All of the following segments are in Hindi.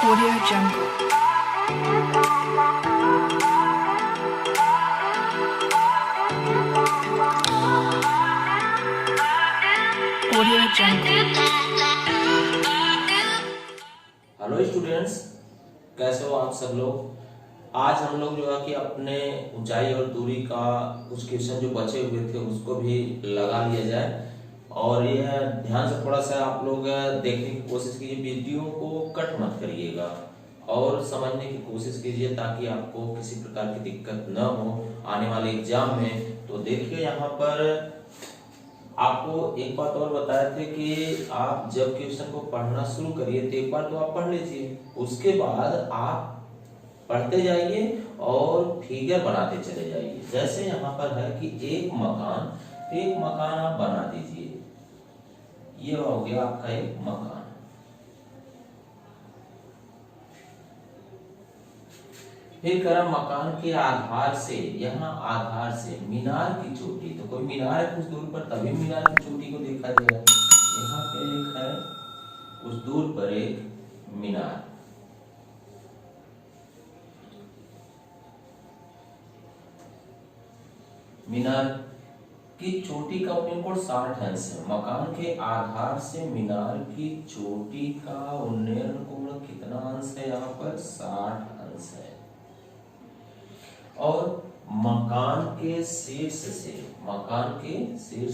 Audio Jungle. Audio Jungle. Hello students, कैसे हो आप सब लोग। आज हम लोग जो है कि अपने ऊंचाई और दूरी का कुछ क्वेश्चन जो बचे हुए थे उसको भी लगा लिया जाए। और ये ध्यान से थोड़ा सा आप लोग देखने की कोशिश कीजिए, वीडियो को कट मत करिएगा और समझने की कोशिश कीजिए ताकि आपको किसी प्रकार की दिक्कत न हो आने वाले एग्जाम में। तो देखिए यहाँ पर आपको एक बात और बताए थे कि आप जब क्वेश्चन को पढ़ना शुरू करिए तो एक बार तो आप पढ़ लीजिए, उसके बाद आप पढ़ते जाइए और फिगर बनाते चले जाइए। जैसे यहाँ पर है कि एक मकान आप बना दीजिए। ये हो गया आपका एक मकान। फिर करा मकान के आधार से, यहाँ आधार से मीनार की चोटी, तो कोई मीनार है कुछ दूर पर तभी मीनार की चोटी को देखा जाएगा। यहाँ पे एक है कुछ दूर पर एक मीनार। मीनार की चोटी का उन्नयन कोण 60 अंश है। मकान के आधार से मीनार की चोटी का उन्नयन कोण कितना अंश है? यहाँ पर 60 अंश है। और मकान के शीर्ष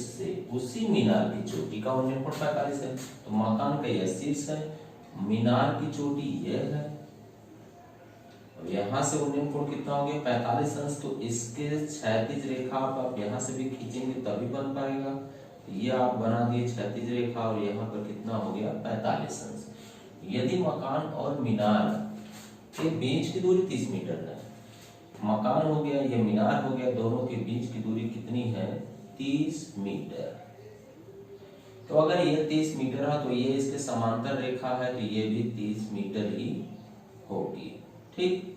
से उसी मीनार की चोटी का उन्नयन कोण 45 है। तो मकान का यह शीर्ष है, मीनार की चोटी यह है। यहाँ से उन्नयन कोण कितना हो गया? 45 अंश। तो इसके क्षैतिज रेखा आप यहाँ से भी खींचेंगे तभी बन पाएगा। तो ये आप बना दिए क्षैतिज रेखा और यहाँ पर कितना हो गया? 45 अंश। यदि मकान और मीनार के बीच की दूरी 30 मीटर है, मकान हो गया ये मीनार हो गया, दोनों के बीच की दूरी कितनी है? 30 मीटर। तो अगर ये 30 मीटर है तो ये इसके समांतर रेखा है, तो ये भी 30 मीटर ही होगी। ठीक।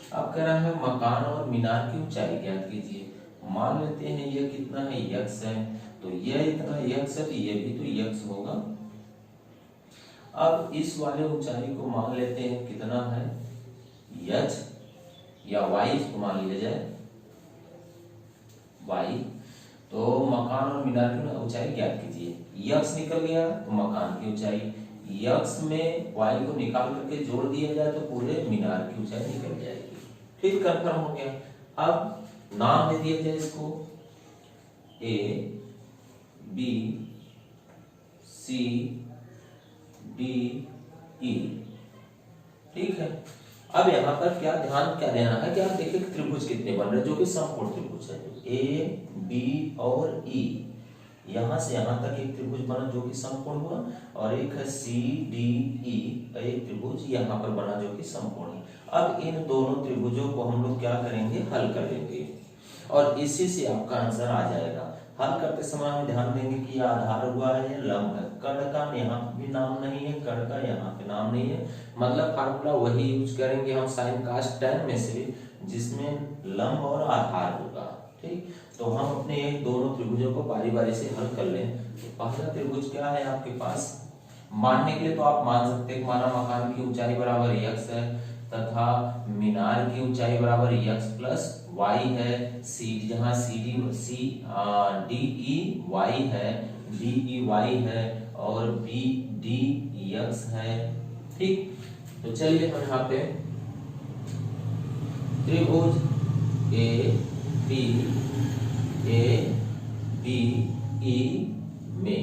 अब कह रहा है मकान और मीनार की ऊंचाई ज्ञात कीजिए। मान लेते हैं ये कितना है? यक्स है। तो ये इतना यक्स है तो ये भी तो यक्स होगा। अब इस वाले ऊंचाई को मान लेते हैं कितना है? यच या वाई, इसको मान लिया जाए वाई। तो मकान और मीनार की ऊंचाई ज्ञात कीजिए। यक्स निकल गया तो मकान की ऊंचाई, यक्स में वाई को निकाल करके जोड़ दिया जाए तो पूरे मीनार की ऊंचाई निकल जाएगी। ठीक, कंफर्म हो गया। अब नाम दे दिया जाए इसको A B C D E. ठीक है। अब यहाँ पर क्या ध्यान क्या देना है कि आप देखिए त्रिभुज कितने बन रहे हैं, जो कि समकोण त्रिभुज है। ए बी और ई, यहां से यहां तक एक त्रिभुज बना जो कि समकोण हुआ, और एक है सी डी ई का एक त्रिभुज यहां पर बना जो कि समकोण है। अब इन दोनों त्रिभुजों को हम लोग क्या करेंगे? हल कर लेंगे और इसी से आपका आंसर आ जाएगा। हल करते समय हम ध्यान देंगे कि यह आधार हुआ है या लंब है। कर्ण का यहाँ भी नाम नहीं है, कर्ण का यहाँ पे नाम नहीं है, मतलब फार्मूला वही यूज करेंगे हम साइन कास्ट tan में से, जिसमें लंब और आधार होगा। ठीक, तो हम अपने एक दोनों त्रिभुजों को बारी बारी से हल कर लें। तो पहला त्रिभुज क्या है आपके पास? मानने के लिए तो आप मान सकते हैं हमारा मकान की ऊंचाई बराबर x है तथा मीनार की ऊंचाई बराबर x प्लस y है। सी जहाँ सी डी ई वाई है, डी ई वाई है और बी डी एक्स है। ठीक, तो चलिए हम यहाँ पे त्रिभुज ए बी ई में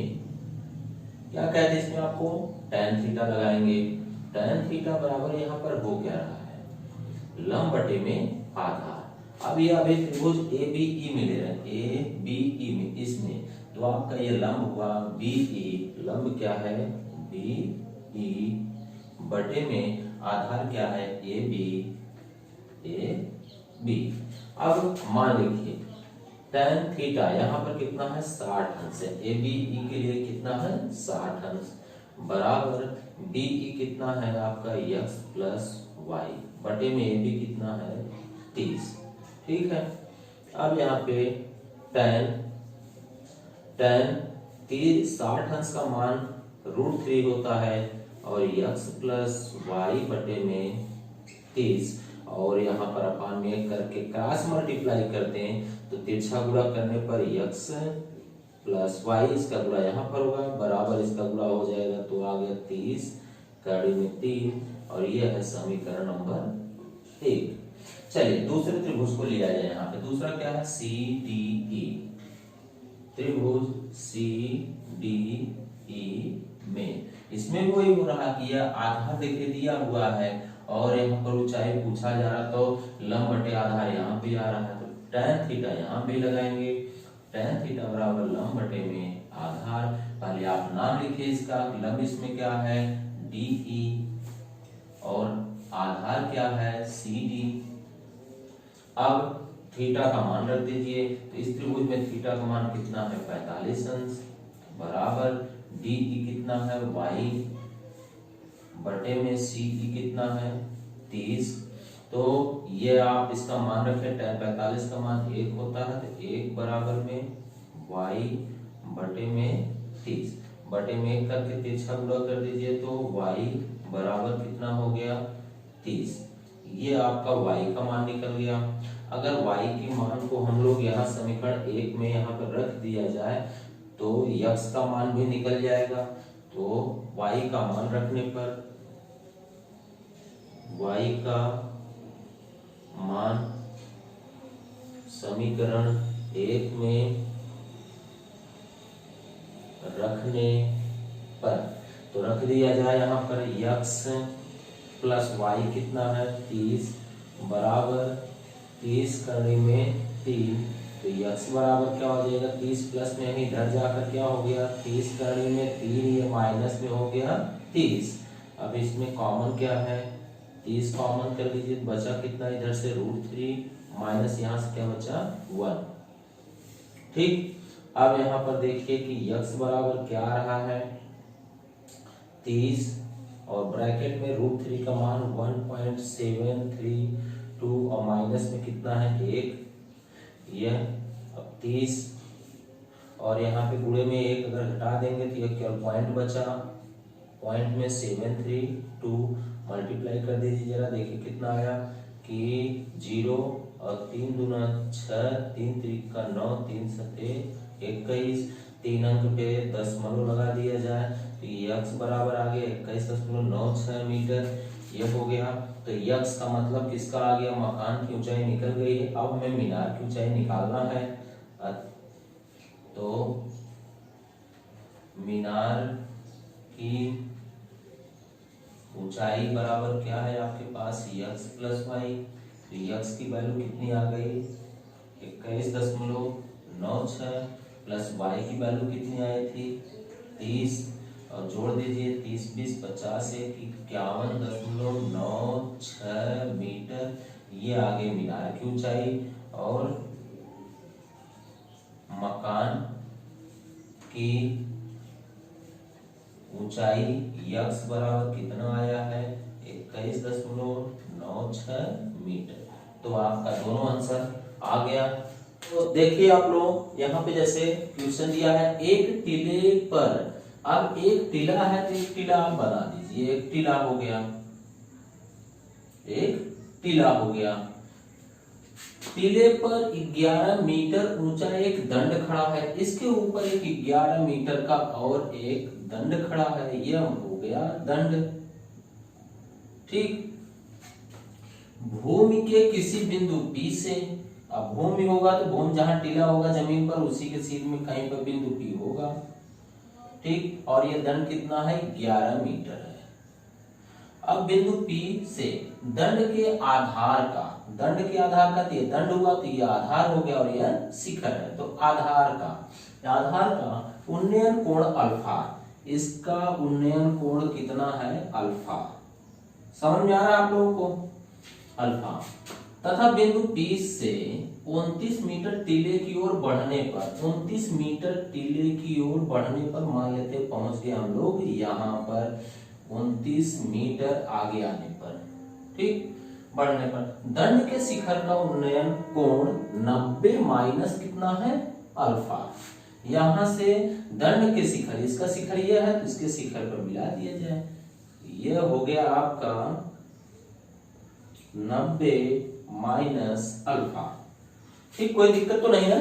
क्या कहते हैं? इसमें आपको tan थीटा लगाएंगे। tan थीटा बराबर यहाँ पर हो क्या रहा है? लंब बटे में आधार। अब ये अभी त्रिभुज ए बी ई में ले रहे हैं, ए बी ई में, इसमें तो आपका ये लंब हुआ बी ई, लंब क्या है? बी ई बटे में आधार क्या है? A B. अब मान लिखिए tan थीटा यहाँ पर कितना है? 60 अंश है। ए बी ई के लिए कितना है? 60 अंश बराबर डी ई कितना है आपका? x प्लस वाई बटे में ए बी कितना है? 30। ठीक है। अब यहाँ पे tan की 60 अंश का मान √3 होता है और यक्स प्लस वाई बटे में 30 और यहाँ पर अपान में 1 करके क्रॉस मल्टीप्लाई करते हैं तो तिरछा गुणा करने पर यक्स प्लस वाई, इसका गुणा यहाँ पर होगा बराबर इसका गुणा हो जाएगा तो आ गया 30 कड़ी में 3 और यह है समीकरण नंबर 1। चलिए दूसरे त्रिभुज को लिया जाए। यहाँ पे दूसरा क्या है, सी डी ई। त्रिभुज सी डी ई में इसमें वही हो रहा कि यह आधार देखिए दिया हुआ है और यहाँ पर ऊंचाई पूछा जा रहा तो लंब बटे आधार यहाँ पे आ रहा है तो tan थीटा यहाँ पे लगाएंगे। tan थीटा बराबर लंब बटे में आधार। पहले आप नाम लिखिए इसका, लंब इसमें क्या है डी ई और आधार क्या है सी डी। अब थीटा का मान रख दीजिए तो इस त्रिभुज में थीटा का मान कितना है 45 अंश बराबर डी ई कितना है y बटे में सी ई कितना है 30। तो ये आप इसका मान रखें 45 का मान 1 होता है तो 1 बराबर में y बटे में 30 बटे में 1 करके तिरछा गुणा कर दीजिए तो y बराबर कितना हो गया 30। ये आपका y का मान निकल गया। अगर y के मान को हम लोग यहाँ समीकरण 1 में यहाँ पर रख दिया जाए तो x का मान भी निकल जाएगा। तो y का मान रखने पर y का मान समीकरण 1 में रखने पर तो रख दिया जाए यहाँ पर x प्लस y कितना है 30 बराबर 30 करने में 3 तो x बराबर क्या हो जाएगा 30 प्लस में इधर जाकर क्या हो गया 30 करने में 3 ये माइनस में हो गया 30। अब इसमें कॉमन क्या है 30 कॉमन कर लीजिए बचा कितना इधर से √3 माइनस यहाँ से क्या बचा 1। ठीक, अब यहाँ पर देखिए कि x बराबर क्या आ रहा है 30 और ब्रैकेट में √3 का मान 1.732 और माइनस में कितना है 1 यह अब 30 और यहाँ पे गुणे में 1 अगर घटा देंगे तो यह केवल पॉइंट बचा। पॉइंट में 732 मल्टीप्लाई कर दीजिए जरा देखिए कितना आया कि 0 और 3 दूना 6 3 त्रिका 9 3 सते 21 3 अंक पे दशमलव लगा दिया जाए तो x बराबर आ गया 21.96 मीटर ये हो गया। तो यक्स का मतलब किसका आ गया मकान की ऊंचाई निकल गई है। अब हमें मीनार की ऊंचाई निकालना है तो मीनार की ऊंचाई बराबर क्या है आपके पास यक्स प्लस वाई। तो यक्स की वैल्यू कितनी आ गई 21.96 प्लस वाई की वैल्यू कितनी आई थी 30 और जोड़ दीजिए 30 20 50 51.96 मीटर ये आगे मीनार की ऊंचाई। और मकान की ऊंचाई यक्स बराबर कितना आया है 21.96 मीटर। तो आपका दोनों आंसर आ गया। तो देखिए आप लोग यहाँ पे जैसे क्वेश्चन दिया है एक टीले पर, अब एक टीला है तो एक टीला आप बना दीजिए। एक टीला हो गया, एक टीला हो गया। टीले पर 11 मीटर ऊंचा एक दंड खड़ा है, इसके ऊपर एक 11 मीटर का और एक दंड खड़ा है, यह हो गया दंड। ठीक, भूमि के किसी बिंदु P से, अब भूमि होगा तो भूमि जहां टीला होगा जमीन पर उसी के सीध में कहीं पर बिंदु P होगा। ठीक, और ये दंड कितना है 11 मीटर है। अब बिंदु P से दंड के आधार का, दंड के आधार का तो ये दंड हुआ तो ये आधार हो गया और यह शिखर है। तो आधार का उन्नयन कोण अल्फा, इसका उन्नयन कोण कितना है अल्फा। समझ में आ रहा है आप लोगों को अल्फा। तथा बिंदु P से 29 मीटर टीले की ओर बढ़ने पर, 29 मीटर टीले की ओर बढ़ने पर मान लेते पहुंच गए हम लोग यहाँ पर 29 मीटर आगे आने पर। ठीक, बढ़ने पर दंड के शिखर का उन्नयन कोण 90 माइनस कितना है अल्फा। यहां से दंड के शिखर, इसका शिखर यह है तो इसके शिखर पर मिला दिया जाए। हो गया आपका 90 माइनस अल्फा। ठीक, कोई दिक्कत तो नहीं ना।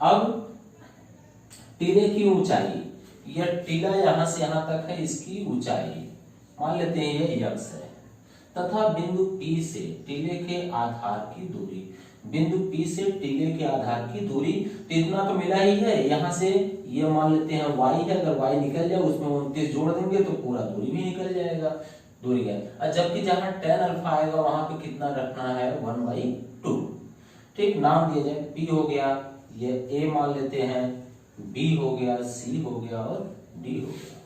अब टीले की ऊंचाई, यह टीला यहां से यहां तक है, इसकी ऊंचाई मान लेते हैं यह x है, तथा बिंदु P से टीले के आधार की दूरी, बिंदु P से टीले के आधार की दूरी तो इतना तो मिला ही है, यहां से ये मान लेते हैं y है, अगर y निकल जाए उसमें 29 जोड़ देंगे तो पूरा दूरी भी निकल जाएगा, दूरी है। और जबकि जहां tan अल्फा आएगा वहां पे कितना रखना है 1/2। ठीक, नाम दिया जाए, P हो गया, ये A मान लेते हैं, B हो गया, C हो गया और D हो गया।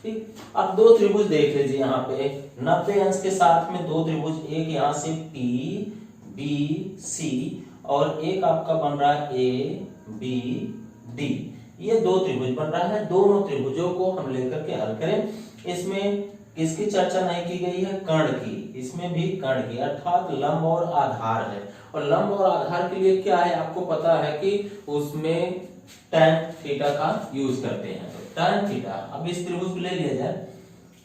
ठीक, अब दो त्रिभुज देख लीजिए यहाँ पे 90 अंश के साथ में दो त्रिभुज, एक यहाँ से P B C और एक आपका बन रहा है A B D, ये दो त्रिभुज बन रहा है। दोनों त्रिभुजों को हम लेकर के हल करें। इसमें किसकी चर्चा नहीं की गई है, कर्ण की, इसमें भी कर्ण की, अर्थात लंब और आधार है। और लंब और आधार के लिए क्या है आपको पता है कि उसमें tan थीटा का यूज करते हैं। तो tan थीटा, अब इस त्रिभुज को ले लिया जाए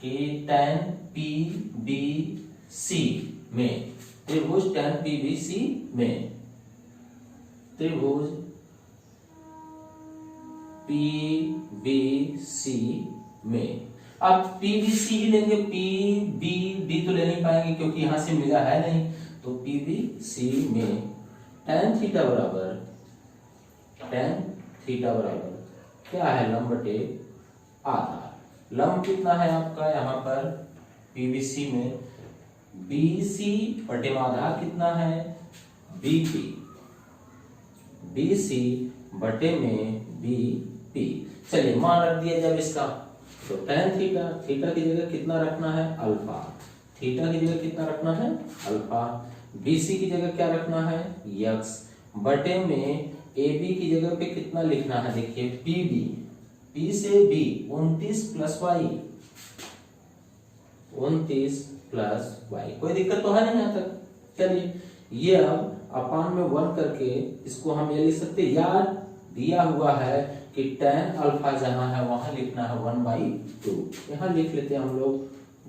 कि tan PBC में, त्रिभुज tan PBC में, त्रिभुज PBC में, अब PBC ही लेंगे, PBD तो ले नहीं पाएंगे क्योंकि यहां से मिला है नहीं, तो PBC में tan थीटा बराबर, tan थीटा बराबर क्या है, लंब बटे आधार। लंब कितना है आपका यहाँ पर PBC में, BC बटे आधार कितना है BP, BC बटे में BP। चलिए मान रख दिया जब इसका, तो tan थीटा, थीटा की जगह कितना रखना है अल्फा, थीटा की जगह कितना रखना है अल्फा, BC की जगह क्या रखना है x, बटे में AB की जगह पे कितना लिखना है, देखिए PB, P से B 29 plus y, 29 plus y, कोई दिक्कत तो है नहीं यहाँ तक। चलिए ये अब अपान में 1 करके इसको हम ये लिख सकते हैं, यार दिया हुआ है कि tan अल्फा जहां है वहां लिखना है 1/2, यहां लिख लेते हैं हम लोग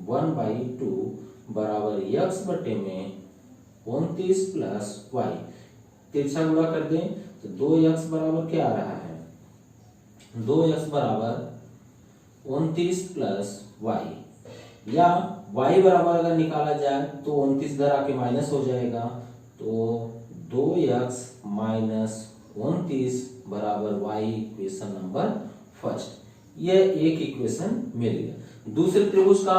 1/2 बराबर x बटे में 29 प्लस y, तिरछा गुणा कर दें तो 2x बराबर क्या आ रहा है, 2x बराबर 29 प्लस y, या y बराबर अगर निकाला जाए तो 29 इधर आके माइनस हो जाएगा, तो 2x माइनस 29 बराबर y, इक्वेशन नंबर फर्स्ट। ये एक इक्वेशन मिल गया। दूसरे त्रिभुज का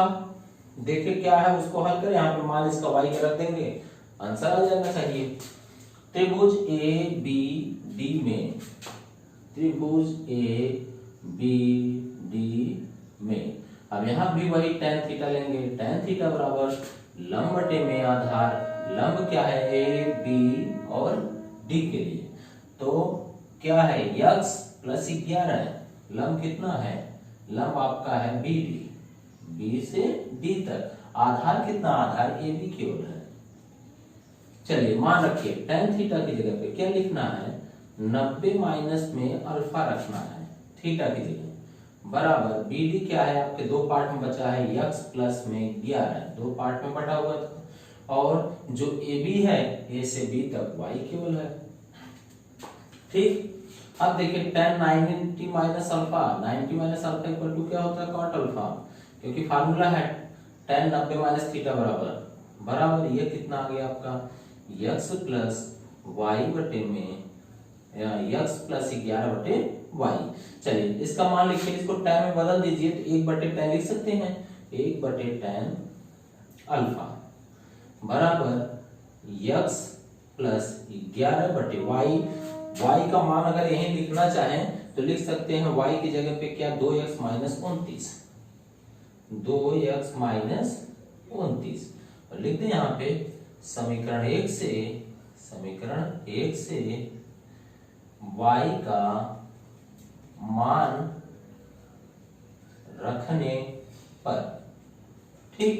देखे क्या है उसको हल करें, यहाँ पे मान इसका y रख देंगे, आंसर आ जाना चाहिए। त्रिभुज ABD में, त्रिभुज ABD में अब यहां भी वही tan थीटा लेंगे, tan थीटा बराबर लंब बटे में आधार, लंब क्या है AB और D के लिए, तो क्या है x प्लस 11, लंब कितना है, लंब आपका है BD, B से D तक, आधार कितना, आधार AB की ओर है। चलिए मान रखिए tan थीटा की जगह पे क्या लिखना है, 90 माइनस में अल्फा रखना है थीटा की जगह, बराबर BD क्या है आपके दो पार्ट में बचा है, x प्लस में 11, दो पार्ट में बटा हुआ था, और जो AB है A से B तक y केवल है। ठीक, अब देखिए tan 90 माइनस अल्फा, 90 माइनस अल्फा इक्वल टू क्या होता है cot अल्फा, क्योंकि फार्मूला है tan 90 माइनस थीटा बराबर ये कितना आ गया आपका x प्लस y बटे में, x प्लस 11 बटे y। चलिए इसका मान लिखिए, इसको tan में बदल दीजिए तो 1 बटे tan लिख सकते हैं, 1 बटे tan अल्फा बराबर x प्लस 11 बटे y का मान अगर यही लिखना चाहें तो लिख सकते हैं y की जगह पे क्या 2x माइनस 29, 2x माइनस 29, और लिख दें यहाँ पे समीकरण 1 से y का मान रखने पर। ठीक,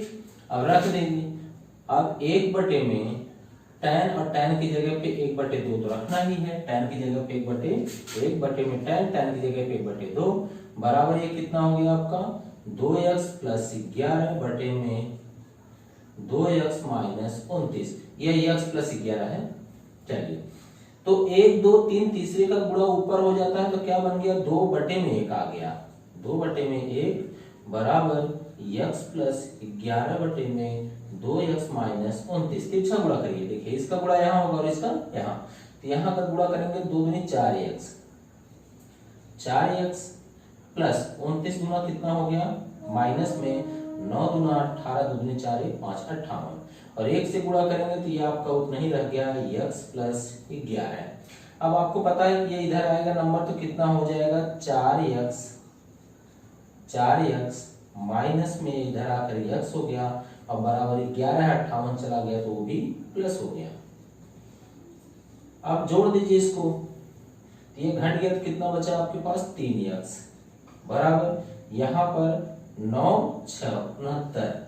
अब रख देंगे, अब 1 बटे में tan और tan की जगह पे 1/2 तो रखना ही है, tan की जगह पे 1 बटे में tan, tan की जगह पे 1/2 बराबर ये कितना हो गया आपका 2x प्लस 11 बटे में 2x माइनस 29, ये x प्लस 11 है। चलिए तो 1 2 3 तीसरे का गुणा ऊपर हो जाता है तो क्या बन गया, 2 बटे में 1 आ गया, 2 बटे में 1 बराबर x प्लस 11 बटे में 2x माइनस 29। तिरछा गुणा करिए, देखिए इसका गुणा यहाँ होगा और इसका यहाँ, तो यहाँ का गुणा करेंगे 2 दूनी 4x, 4x प्लस 29 गुना कितना हो गया, माइनस में 9 दूना 18, 2 दूनी 4 5 58, और 1 से गुणा करेंगे तो ये आपका उतना ही रह गया x प्लस 11। अब आपको पता है कि ये इधर आएगा नंबर तो कितना हो जाएगा 4x माइनस में इधर आकर x हो गया और बराबर 11 58 चला गया तो वो भी प्लस हो गया। आप जोड़ दीजिए इसको, ये घट गया तो कितना बचा आपके पास 3x बराबर यहाँ पर 9 6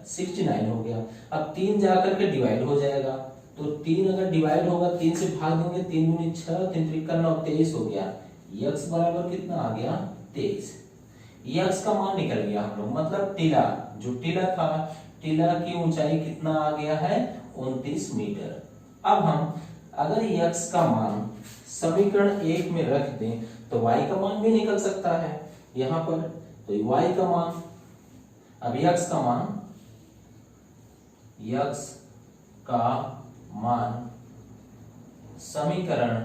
69 हो गया। अब 3 जाकर के डिवाइड हो जाएगा तो 3 अगर डिवाइड होगा 3 से भाग देंगे, 3 दूनी 6 3 त्रिक 9 23 हो गया। x बराबर कितना आ गया 23। x का मान निकल गया हम लोग, मतलब टीला, जो टीला था टीला की ऊंचाई कितना आ गया है 29 मीटर। अब हम अगर x का मान समीकरण 1 में रख दें तो y का मान भी निकल सकता है यहाँ पर, तो y का मान, अब x का मान समीकरण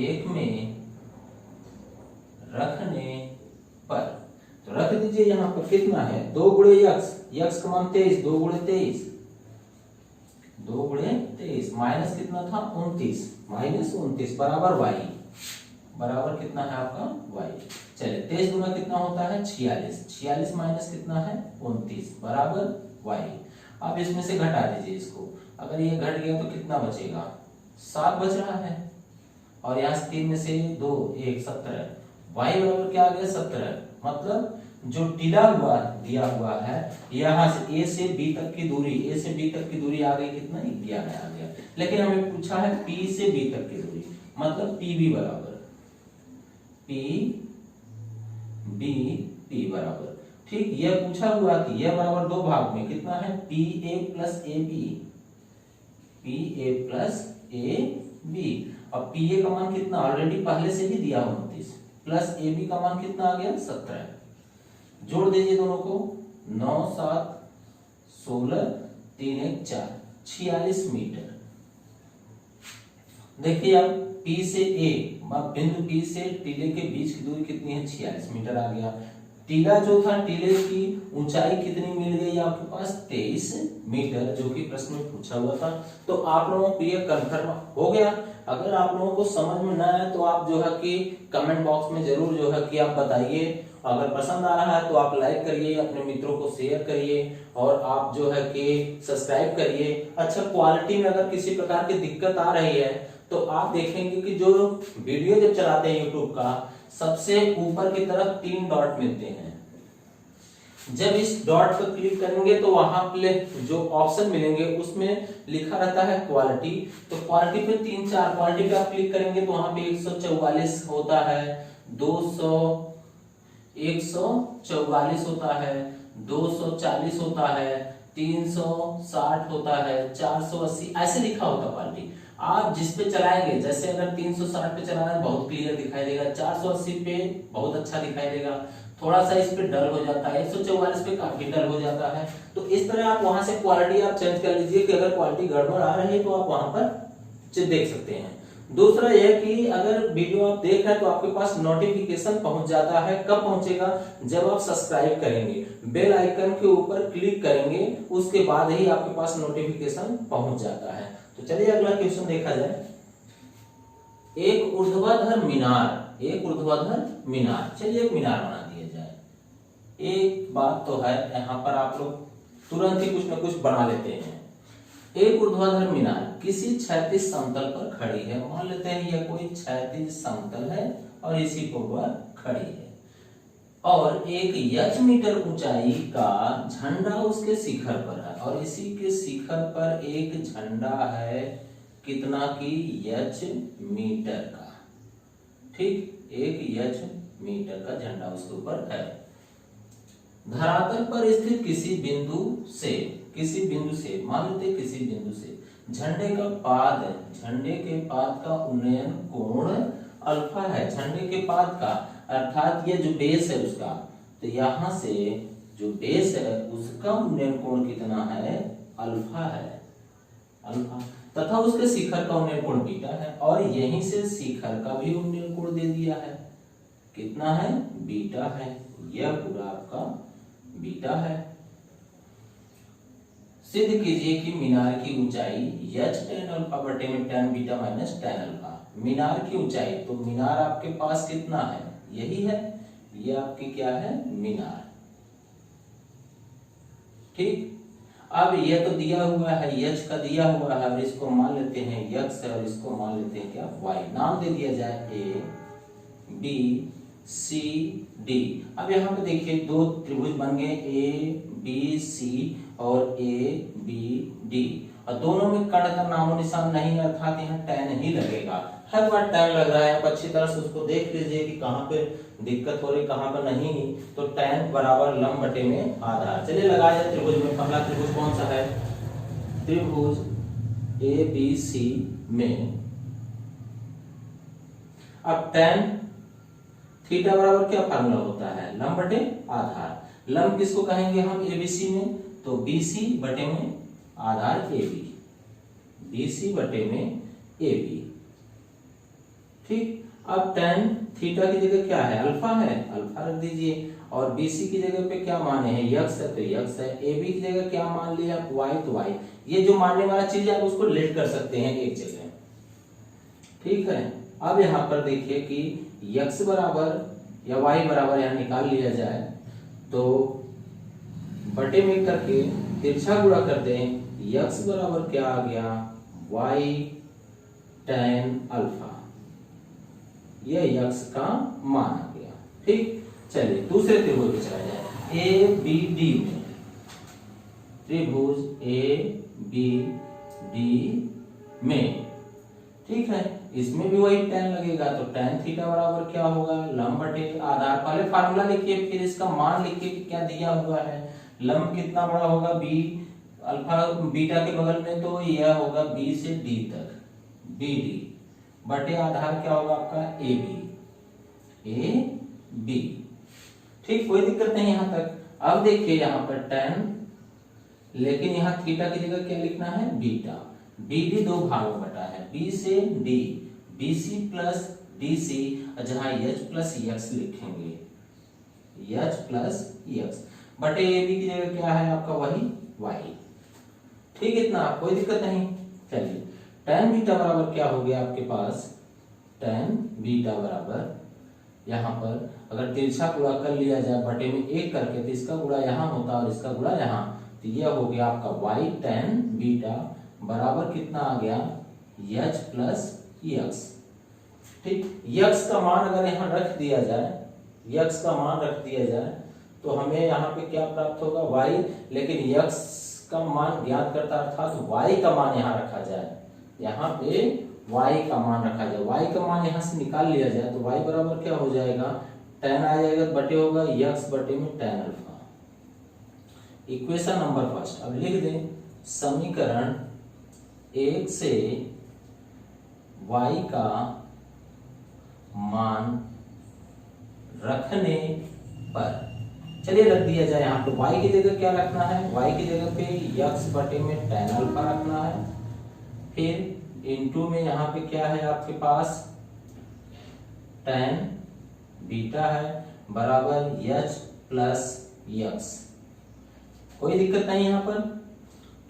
1 में रखने पर, तो रख दीजिए यहाँ पर कितना है 2 गुणे x का मान 23, 2 गुणे 23, 2 गुणे 23 माइनस कितना था 29, माइनस 29 बराबर y, बराबर कितना है आपका y। चलिए 23 गुना कितना होता है 46, 46 माइनस कितना है 29 बराबर y। अब इसमें से घटा दीजिए इसको, अगर ये घट गया तो कितना बचेगा 7 बच रहा है, और यहाँ से 3 में से 2 1 17, y बराबर क्या आ गया 17। मतलब जो टीला हुआ दिया हुआ है यहाँ से a से b तक की दूरी, a से b तक की दूरी आ गई कितना 11 आ गया, लेकिन हमें पूछा है p से b तक की दूरी, मतलब pb बराबर p बराबर, ठीक, यह पूछा हुआ कि यह बराबर 2 भाग में कितना है pa प्लस ab, अब pa का मान कितना ऑलरेडी पहले से ही दिया 29 प्लस ab का मान कितना आ गया 17, जोड़ दीजिए दोनों को, 9 7 16 3 1 4 46 मीटर। देखिए अब P से A, बिंदु P से टीले के बीच की दूरी कितनी है 46 मीटर आ गया। टीला जो था, टीले की ऊंचाई कितनी मिल गई आपके पास 23 मीटर, जो कि प्रश्न में पूछा हुआ था। तो आप लोगों को ये कंफर्म हो गया। अगर आप लोगों को समझ में ना आए तो आप जो है कि कमेंट बॉक्स में जरूर जो है कि आप बताइए। अगर पसंद आ रहा है तो आप लाइक करिए, अपने मित्रों को शेयर करिए और आप जो है कि सब्सक्राइब करिए। अच्छा, क्वालिटी में अगर किसी प्रकार की दिक्कत आ रही है तो आप देखेंगे कि जो वीडियो जब चलाते हैं यूट्यूब का, सबसे ऊपर की तरफ 3 डॉट मिलते हैं। जब इस डॉट पर क्लिक करेंगे तो वहां पे जो ऑप्शन मिलेंगे उसमें लिखा रहता है क्वालिटी। तो क्वालिटी पे 3-4 क्वालिटी पे आप क्लिक करेंगे तो वहां पे 144 होता है, 144 होता है, 240 होता है, 360 होता है, 480 ऐसे लिखा होता क्वालिटी। आप जिस पे चलाएंगे, जैसे अगर 360 पे चलाना है बहुत क्लियर दिखाई देगा, 480 पे बहुत अच्छा दिखाई देगा, थोड़ा सा इस पे डल हो जाता है, 144 पे काफी डल हो जाता है। तो इस तरह आप वहां से क्वालिटी आप चेंज कर लीजिए कि अगर क्वालिटी गड़बड़ आ रही है तो आप वहां पर देख सकते हैं। दूसरा यह कि अगर वीडियो आप देख रहे हैं तो आपके पास नोटिफिकेशन पहुंच जाता है। कब पहुंचेगा? जब आप सब्सक्राइब करेंगे, बेल आइकन के ऊपर क्लिक करेंगे, उसके बाद ही आपके पास नोटिफिकेशन पहुंच जाता है। तो चलिए अगला क्वेश्चन देखा जाए। एक ऊर्ध्वाधर मीनार, चलिए एक मीनार बना दिया जाए। एक बात तो है, यहाँ पर आप लोग तुरंत ही कुछ न कुछ बना लेते हैं। एक ऊर्ध्वाधर मीनार किसी क्षैतिज समतल पर खड़ी है। मान लेते हैं यह कोई क्षैतिज समतल है और इसी पर वह खड़ी है, और एक h मीटर ऊंचाई का झंडा उसके शिखर पर है, और इसी के शिखर पर एक झंडा है कितना की h मीटर का, ठीक, एक h मीटर का झंडा उसके ऊपर है। धरातल पर स्थित किसी बिंदु से मान लेते किसी बिंदु से झंडे के पाद का उन्नयन कोण अल्फा है। झंडे के पाद का अर्थात ये जो बेस है उसका, तो यहां से जो बेस है उसका उन्नयन कोण कितना है, अल्फा है, अल्फा। तथा उसके शिखर का उन्नयन कोण बीटा है, और यहीं से शिखर का भी उन्नयन कोण दे दिया है, कितना है, बीटा है। यह पूरा आपका बीटा है। सिद्ध कीजिए कि मीनार की ऊंचाई h tan अल्फा बटे में tan beta minus tan alpha. मीनार की ऊंचाई, तो मीनार आपके पास कितना है, यही है, ये आपकी क्या है, मीनार। ठीक, अब ये तो दिया हुआ है, h का दिया हुआ है, और इसको मान लेते हैं x है, और इसको मान लेते हैं क्या, y। नाम दे दिया जाए a b c d। अब यहाँ पे देखिए दो त्रिभुज बन गए a b c और a b d, और दोनों में कर्ण का नामो निशान नहीं, अर्थात यहाँ tan ही लगेगा। हर बार tan लग रहा है, आप अच्छी तरह से उसको देख लीजिए कि कहाँ पे दिक्कत हो रही, कहाँ पर नहीं। तो tan बराबर लंब बटे में आधार। चलिए लगाया जाए त्रिभुज में। पहला त्रिभुज कौन सा है, त्रिभुज ए बी सी में। अब tan थीटा बराबर क्या फार्मूला होता है, लंब बटे आधार। लंब किसको कहेंगे हम एबीसी में, तो बीसी बटे में आधार एबी, बीसी बटे में एबी। ठीक, अब tan थीटा की जगह क्या है, अल्फा है, अल्फा रख दीजिए, और बीसी की जगह पे क्या माने हैं, यक्स है, तो यक्स है। एबी की जगह क्या मान लिया, वाई, तो वाई। ये जो मानने वाला चीज है आप उसको लेट कर सकते हैं एक जगह। ठीक है, अब यहाँ पर देखिए कि x बराबर या y बराबर यहाँ निकाल लिया जाए, तो बटे में करके तिरछा गुणा कर दें, x बराबर क्या आ गया, y tan अल्फा, यह x का मान आ गया। ठीक, चलिए दूसरे त्रिभुज पे चला जाए, ए बी डी में। त्रिभुज ए बी डी में, ठीक है, इसमें भी वही tan लगेगा, तो tan थीटा बराबर क्या होगा, लंब बटे आधार। पहले फार्मूला लिखिए, फिर इसका मान लिखिए कि क्या दिया हुआ है। लंब कितना बड़ा होगा, b अल्फा बीटा के बगल में, तो यह होगा b से d तक, bd बटे आधार क्या होगा आपका ab। ठीक, कोई दिक्कत नहीं यहां तक। अब देखिए यहाँ पर tan, लेकिन यहाँ थीटा की जगह क्या लिखना है, बीटा। BD दो भागों में बटा है, B से D, BC प्लस DC, जहां H प्लस X लिखेंगे, H प्लस X बटे AB की जगह क्या है आपका, वही Y। ठीक, इतना, कोई दिक्कत नहीं। चलिए tan बीटा बराबर क्या हो गया आपके पास, tan बीटा बराबर यहाँ पर अगर तिरछा गुणा कर लिया जाए बटे में एक करके, तो इसका गुणा यहाँ होता और इसका गुणा यहाँ, तो यह हो गया आपका y tan बीटा बराबर कितना आ गया, h प्लस x। ठीक, x का मान अगर यहाँ रख दिया जाए, x का मान रख दिया जाए, तो हमें यहाँ पे क्या प्राप्त होगा, y, लेकिन x का मान ज्ञात करता, अर्थात y का मान यहाँ रखा जाए, यहाँ पे y का मान रखा जाए, y का मान यहाँ से निकाल लिया जाए, तो y बराबर क्या हो जाएगा, tan आ जाएगा, बटे होगा x बटे में tan alpha. Equation number first. अब लिख दें, समीकरण 1 से y का मान रखने पर, चलिए रख दिया जाए यहाँ पे, y की जगह क्या रखना है, y की जगह पे x बटे में tan अल्फा रखना है, फिर इनटू में यहाँ पे क्या है आपके पास, tan बीटा है बराबर h प्लस x। कोई दिक्कत नहीं यहाँ पर।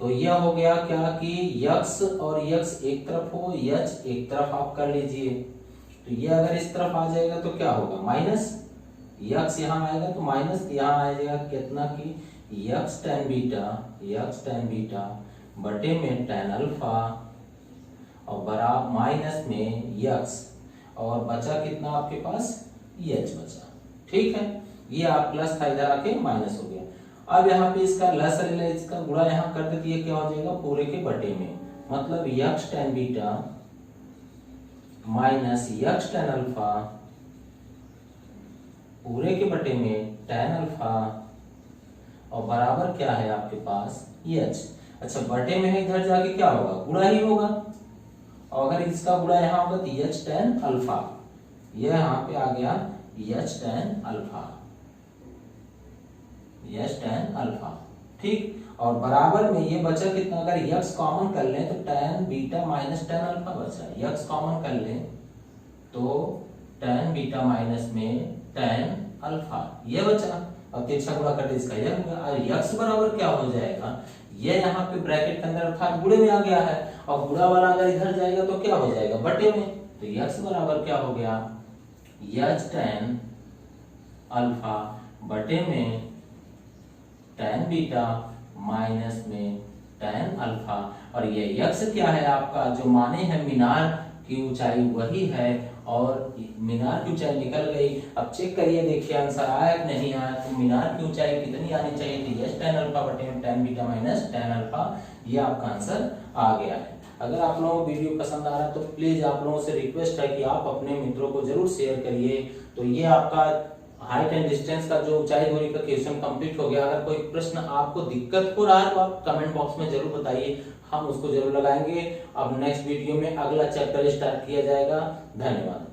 तो यह हो गया क्या कि x और x एक तरफ हो, h एक तरफ आप कर लीजिए, तो ये अगर इस तरफ आ जाएगा तो क्या होगा, माइनस, x यहाँ आएगा तो माइनस यहाँ आ जाएगा, कितना कि x tan बीटा बटे में tan अल्फा और बराबर माइनस में x, और बचा कितना आपके पास, h बचा। ठीक है, ये आप प्लस था, इधर आके माइनस हो गया। अब यहाँ पे इसका लसर ले, इसका गुणा यहाँ कर देते, ये क्या हो जाएगा, पूरे के बटे में, मतलब x tan beta minus x tan alpha पूरे के बटे में tan अल्फा और बराबर क्या है आपके पास h। अच्छा बटे में है, इधर जाके क्या होगा, गुणा ही होगा, और अगर इसका गुणा यहाँ होगा तो h tan अल्फा, यह यहाँ पे आ गया h tan alpha, h tan alpha, ठीक। और बराबर में ये बचा कितना, अगर x कॉमन कर लें तो tan beta minus tan alpha बचा, x कॉमन कर लें तो tan बीटा माइनस में tan अल्फा ये बचा, और तिरछा गुणा कर दे इसका यह होगा। और x बराबर क्या हो जाएगा, ये यहाँ पे ब्रैकेट के अंदर अर्थात गुणे में आ गया है, और गुणा वाला अगर इधर जाएगा तो क्या हो जाएगा, बटे में, तो x बराबर क्या हो गया, h tan अल्फा बटे में tan बीटा माइनस में tan अल्फा, और ये x क्या है आपका, जो माने है मीनार की ऊंचाई वही है, और मीनार की ऊंचाई निकल गई। अब चेक करिए, देखिए आंसर आया कि नहीं आया, तो मीनार की ऊंचाई कितनी आनी चाहिए थी, h tan अल्फा बटे में tan beta minus tan alpha, ये आपका आंसर आ गया है। अगर आप लोगों को वीडियो पसंद आ रहा है तो प्लीज आप लोगों से रिक्वेस्ट है कि आप अपने मित्रों को जरूर शेयर करिए। तो ये आपका हाइट एंड डिस्टेंस का जो ऊंचाई दूरी का क्वेश्चन कंप्लीट हो गया। अगर कोई प्रश्न आपको दिक्कत हो रहा है तो आप कमेंट बॉक्स में जरूर बताइए, हम उसको जरूर लगाएंगे। अब नेक्स्ट वीडियो में अगला चैप्टर स्टार्ट किया जाएगा। धन्यवाद।